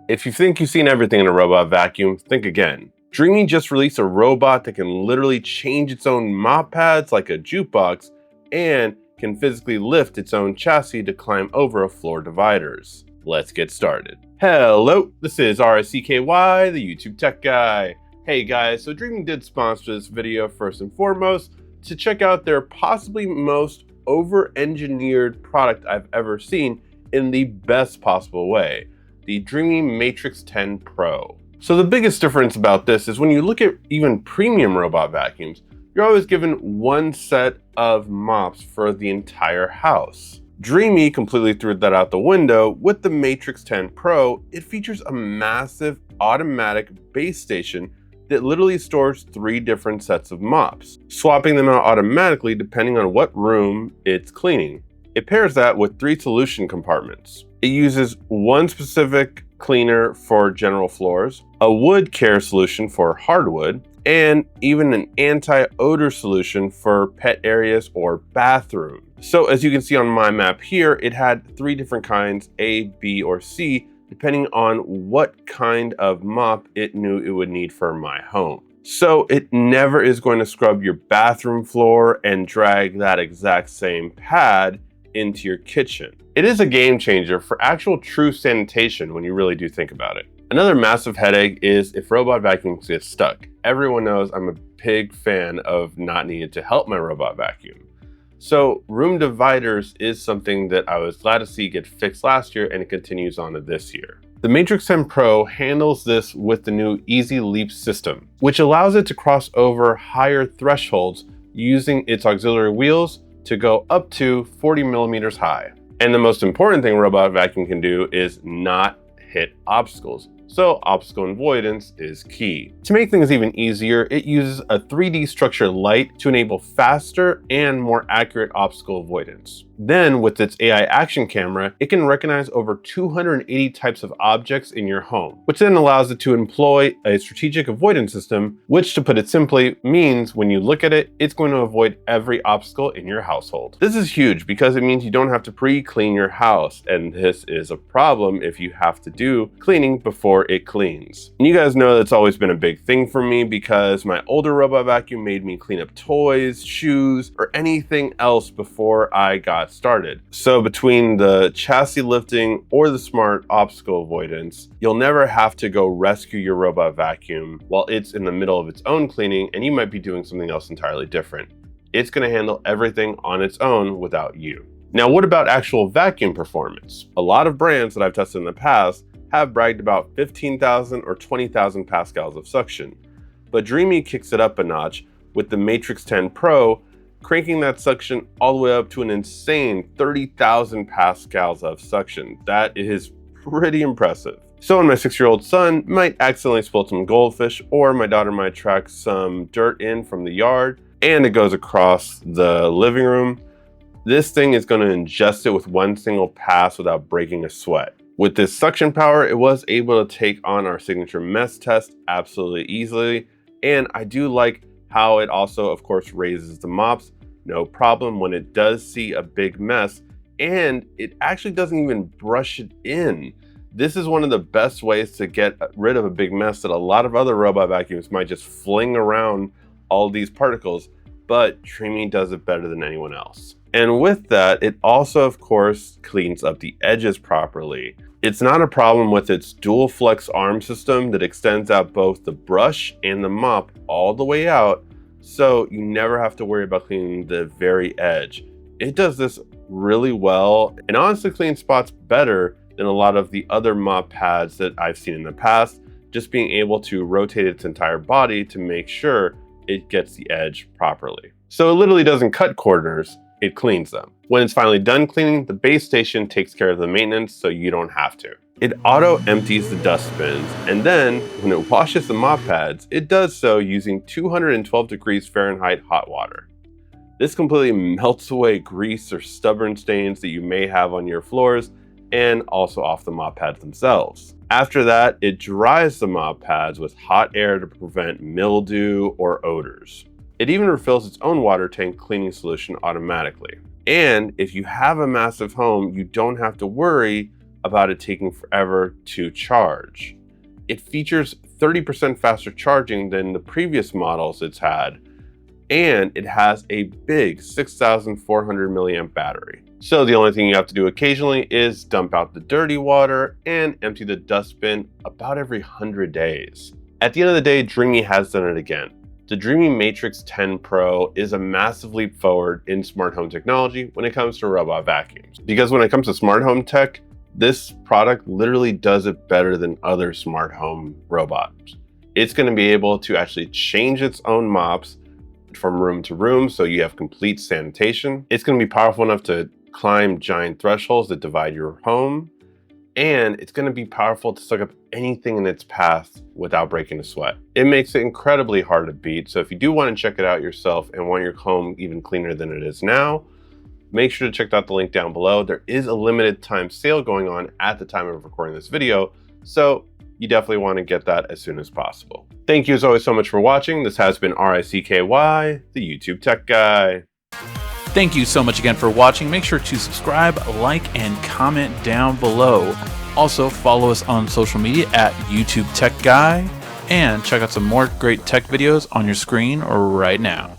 If you think you've seen everything in a robot vacuum, think again. Dreame just released a robot that can literally change its own mop pads like a jukebox and can physically lift its own chassis to climb over a floor dividers. Let's get started. Hello, this is RSCKY, the YouTube tech guy. Hey guys, so Dreame did sponsor this video first and foremost to check out their possibly most over-engineered product I've ever seen in the best possible way, the Dreame Matrix10 Pro. So the biggest difference about this is when you look at even premium robot vacuums, you're always given one set of mops for the entire house. Dreame completely threw that out the window. With the Matrix10 Pro, it features a massive automatic base station that literally stores 3 different sets of mops, swapping them out automatically depending on what room it's cleaning. It pairs that with 3 solution compartments. It uses one specific cleaner for general floors, a wood care solution for hardwood, and even an anti-odor solution for pet areas or bathroom. So as you can see on my map here, it had 3 different kinds, A, B, or C, depending on what kind of mop it knew it would need for my home. So it never is going to scrub your bathroom floor and drag that exact same pad into your kitchen. It is a game changer for actual true sanitation when you really do think about it. Another massive headache is if robot vacuums get stuck. Everyone knows I'm a big fan of not needing to help my robot vacuum. So room dividers is something that I was glad to see get fixed last year, and it continues on to this year. The Matrix10 Pro handles this with the new Easy Leap system, which allows it to cross over higher thresholds using its auxiliary wheels to go up to 40 millimeters high. And the most important thing a robot vacuum can do is not hit obstacles. So obstacle avoidance is key. To make things even easier, it uses a 3D structure light to enable faster and more accurate obstacle avoidance. Then with its AI action camera, it can recognize over 280 types of objects in your home, which then allows it to employ a strategic avoidance system, which, to put it simply, means when you look at it, it's going to avoid every obstacle in your household. This is huge because it means you don't have to pre-clean your house, and this is a problem if you have to do cleaning before it cleans. And you guys know that's always been a big thing for me because my older robot vacuum made me clean up toys, shoes, or anything else before I got started. So between the chassis lifting or the smart obstacle avoidance, you'll never have to go rescue your robot vacuum while it's in the middle of its own cleaning and you might be doing something else entirely different. It's going to handle everything on its own without you. Now, what about actual vacuum performance? A lot of brands that I've tested in the past have bragged about 15,000 or 20,000 pascals of suction, but Dreame kicks it up a notch with the Matrix10 Pro, cranking that suction all the way up to an insane 30,000 pascals of suction. That is pretty impressive. So when my 6-year-old son might accidentally spill some goldfish, or my daughter might track some dirt in from the yard and it goes across the living room, this thing is going to ingest it with one single pass without breaking a sweat. With this suction power, it was able to take on our signature mess test absolutely easily. And I do like how it also, of course, raises the mops, no problem when it does see a big mess, and it actually doesn't even brush it in. This is one of the best ways to get rid of a big mess that a lot of other robot vacuums might just fling around all these particles, but Dreame does it better than anyone else. And with that, it also, of course, cleans up the edges properly. It's not a problem with its dual flex arm system that extends out both the brush and the mop all the way out, so you never have to worry about cleaning the very edge. It does this really well and honestly cleans spots better than a lot of the other mop pads that I've seen in the past, just being able to rotate its entire body to make sure it gets the edge properly. So it literally doesn't cut corners, it cleans them. When it's finally done cleaning, the base station takes care of the maintenance so you don't have to. It auto empties the dust bins, and then when it washes the mop pads, it does so using 212 degrees Fahrenheit hot water. This completely melts away grease or stubborn stains that you may have on your floors and also off the mop pads themselves. After that, it dries the mop pads with hot air to prevent mildew or odors. It even refills its own water tank cleaning solution automatically. And if you have a massive home, you don't have to worry about it taking forever to charge. It features 30% faster charging than the previous models it's had, and it has a big 6,400 milliamp battery. So the only thing you have to do occasionally is dump out the dirty water and empty the dustbin about every 100 days. At the end of the day, Dreame has done it again. The Dreame Matrix10 Pro is a massive leap forward in smart home technology when it comes to robot vacuums. Because when it comes to smart home tech, this product literally does it better than other smart home robots. It's going to be able to actually change its own mops from room to room, so you have complete sanitation. It's going to be powerful enough to climb giant thresholds that divide your home, and it's going to be powerful to suck up anything in its path without breaking a sweat. It makes it incredibly hard to beat, so if you do want to check it out yourself and want your home even cleaner than it is now, make sure to check out the link down below. There is a limited time sale going on at the time of recording this video, so you definitely want to get that as soon as possible. Thank you as always so much for watching. This has been RICKY, the YouTube Tech Guy. Thank you so much again for watching. Make sure to subscribe, like, and comment down below. Also, follow us on social media at YouTube Tech Guy, and check out some more great tech videos on your screen right now.